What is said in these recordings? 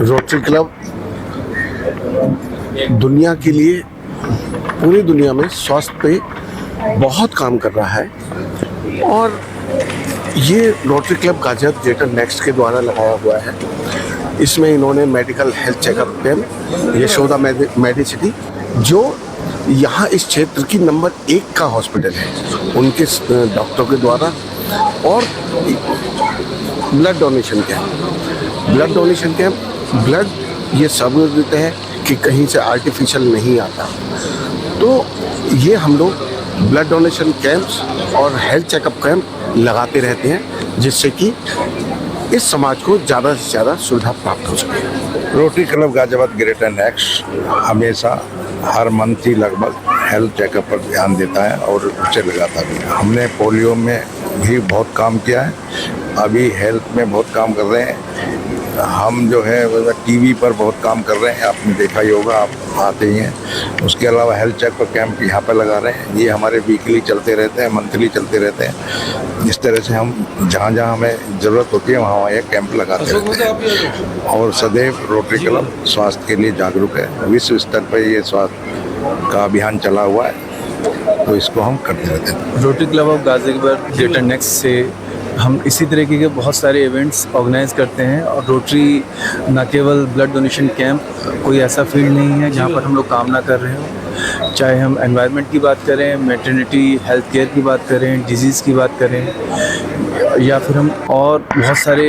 Rotary club दुनिया के लिए, पूरी दुनिया में स्वास्थ्य पे बहुत काम कर रहा है और ये rotary club Ghaziabad greater next के द्वारा लगाया हुआ है। इसमें इन्होंने medical health checkup camp Yashoda Medicity, जो यहाँ इस क्षेत्र की नंबर 1 का हॉस्पिटल है, उनके डॉक्टरों के द्वारा, और ब्लड डोनेशन कैंप। ब्लड ये सब देते हैं कि कहीं से आर्टिफिशियल नहीं आता, तो ये हम लोग ब्लड डोनेशन कैंप्स और हेल्थ चेकअप कैंप लगाते रहते हैं, जिससे कि इस समाज को ज़्यादा से ज़्यादा सुविधा प्राप्त हो सके। Rotary club Ghaziabad greater next हमेशा हर मंथ ही लगभग हेल्थ चेकअप पर ध्यान देता है और उसे लगाता भी है। हमने पोलियो में भी बहुत काम किया है, अभी हेल्थ में बहुत काम कर रहे हैं। हम जो है टीवी पर बहुत काम कर रहे हैं, आपने देखा ही होगा, आप आते ही हैं। उसके अलावा हेल्थ चेकअप कैंप यहाँ पर लगा रहे हैं। ये हमारे वीकली चलते रहते हैं, मंथली चलते रहते हैं। इस तरह से हम जहाँ जहाँ हमें ज़रूरत होती है वहाँ ये कैंप लगाते रहते हैं। और सदैव रोटरी क्लब स्वास्थ्य के लिए जागरूक है। विश्व स्तर पर ये स्वास्थ्य का अभियान चला हुआ है, तो इसको हम करते रहते हैं। Rotary club of Ghaziabad greater next से हम इसी तरीके के बहुत सारे इवेंट्स ऑर्गेनाइज करते हैं। और रोटरी न केवल ब्लड डोनेशन कैंप, कोई ऐसा फील्ड नहीं है जहाँ पर हम लोग काम ना कर रहे हो। चाहे हम एनवायरनमेंट की बात करें, मैटरनिटी हेल्थ केयर की बात करें, डिजीज़ की बात करें, या फिर हम और बहुत सारे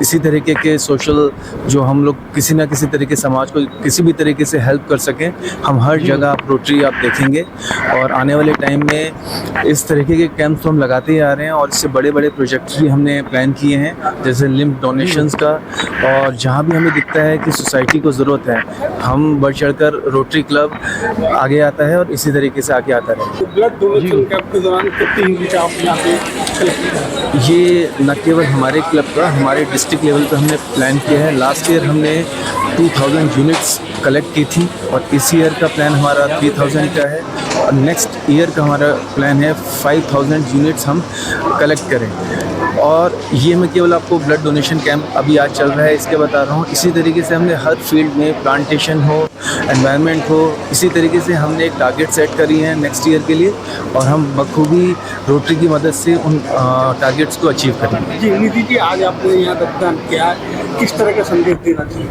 इसी तरीके के सोशल, जो हम लोग किसी ना किसी तरीके समाज को किसी भी तरीके से हेल्प कर सकें, हम हर जगह आप रोटरी आप देखेंगे। और आने वाले टाइम में इस तरीके के कैंप्स तो हम लगाते ही आ रहे हैं, और इससे बड़े बड़े प्रोजेक्ट्स भी हमने प्लान किए हैं, जैसे लिम्फ डोनेशंस का। और जहाँ भी हमें दिखता है कि सोसाइटी को ज़रूरत है, हम बढ़ चढ़कर रोटरी क्लब आगे आता है और इसी तरीके से आगे आता रहे। ब्लड डोनेशन कैंप के दौरान कितनी यूनिट आप यहाँ पे? ये न केवल हमारे क्लब का, हमारे डिस्ट्रिक्ट लेवल पर हमने प्लान किया है। लास्ट ईयर हमने 2000 यूनिट्स कलेक्ट की थी, और इस ईयर का प्लान हमारा 3000 का है, और नेक्स्ट ईयर का हमारा प्लान है 5000 यूनिट्स हम कलेक्ट करें। और ये मैं केवल आपको ब्लड डोनेशन कैंप अभी आज चल रहा है इसके बता रहा हूँ। इसी तरीके से हमने हर फील्ड में, प्लांटेशन हो, एनवायरनमेंट हो, इसी तरीके से हमने एक टारगेट सेट करी है नेक्स्ट ईयर के लिए, और हम बखूबी रोटरी की मदद से उन टारगेट्स को अचीव करेंगे। जी निधि जी, आज आपने यहाँ रक्तदान किया, किस तरह का संदेश देना चाहिए?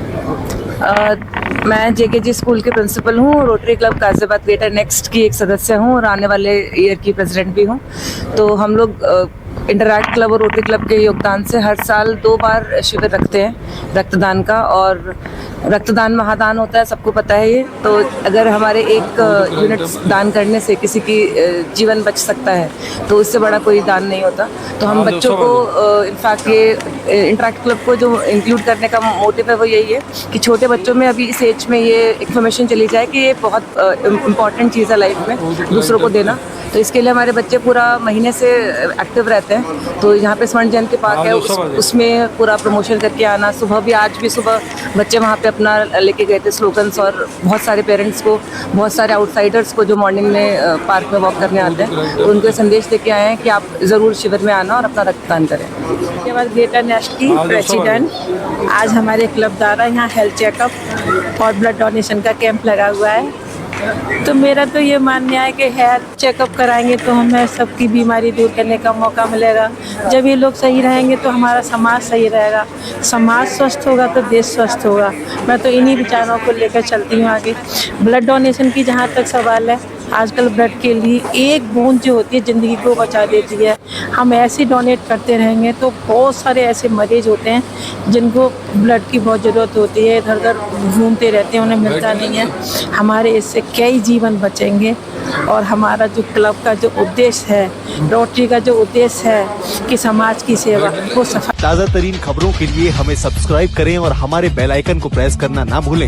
मैं JKG स्कूल के प्रिंसिपल हूँ, rotary club Ghaziabad greater next की एक सदस्य हूँ, और आने वाले ईयर की प्रेसिडेंट भी हूँ। तो हम लोग इंटरैक्ट क्लब और रोटरी क्लब के योगदान से हर साल 2 बार शिविर रखते हैं रक्तदान का, और रक्तदान महादान होता है, सबको पता है ये। तो अगर हमारे एक यूनिट दान करने से किसी की जीवन बच सकता है, तो इससे बड़ा कोई दान नहीं होता। तो हम बच्चों को इनफैक्ट ये इंटरैक्ट क्लब को जो इंक्लूड करने का मोटिव है वो यही है कि छोटे बच्चों में अभी इस एज में ये इन्फॉर्मेशन चली जाए कि ये बहुत इम्पॉर्टेंट चीज़ है लाइफ में, दूसरों को देना। तो इसके लिए हमारे बच्चे पूरा महीने से एक्टिव रहते हैं। तो यहाँ पे स्वर्ण जयंती पार्क है, उसमें पूरा प्रमोशन करके आना। सुबह भी, आज भी सुबह बच्चे वहाँ पे अपना लेके गए थे स्लोगन्स, और बहुत सारे पेरेंट्स को, बहुत सारे आउटसाइडर्स को जो मॉर्निंग में पार्क में वॉक करने आते हैं, तो उनको संदेश देके आए हैं कि आप ज़रूर शिविर में आना और अपना रक्तदान करें। उसके बाद ग्रेटर नेक्स्ट की प्रेसिडेंट, आज हमारे क्लब द्वारा यहाँ हेल्थ चेकअप और ब्लड डोनेशन का कैंप लगा हुआ है। तो मेरा तो ये मानना है कि हेल्थ चेकअप कराएंगे तो हमें सबकी बीमारी दूर करने का मौका मिलेगा। जब ये लोग सही रहेंगे तो हमारा समाज सही रहेगा, समाज स्वस्थ होगा तो देश स्वस्थ होगा। मैं तो इन्हीं विचारों को लेकर चलती हूँ आगे। ब्लड डोनेशन की जहाँ तक सवाल है, आजकल ब्लड के लिए एक बूंद जो होती है ज़िंदगी को बचा देती है। हम ऐसे डोनेट करते रहेंगे तो बहुत सारे ऐसे मरीज होते हैं जिनको ब्लड की बहुत ज़रूरत होती है, इधर उधर घूमते रहते हैं, उन्हें मिलता नहीं है। हमारे इससे कई जीवन बचेंगे, और हमारा जो क्लब का जो उद्देश्य है, रोटरी का जो उद्देश्य है कि समाज की सेवा, वो सफल। ताज़ा तरीन खबरों के लिए हमें सब्सक्राइब करें और हमारे बेल आइकन को प्रेस करना ना भूलें।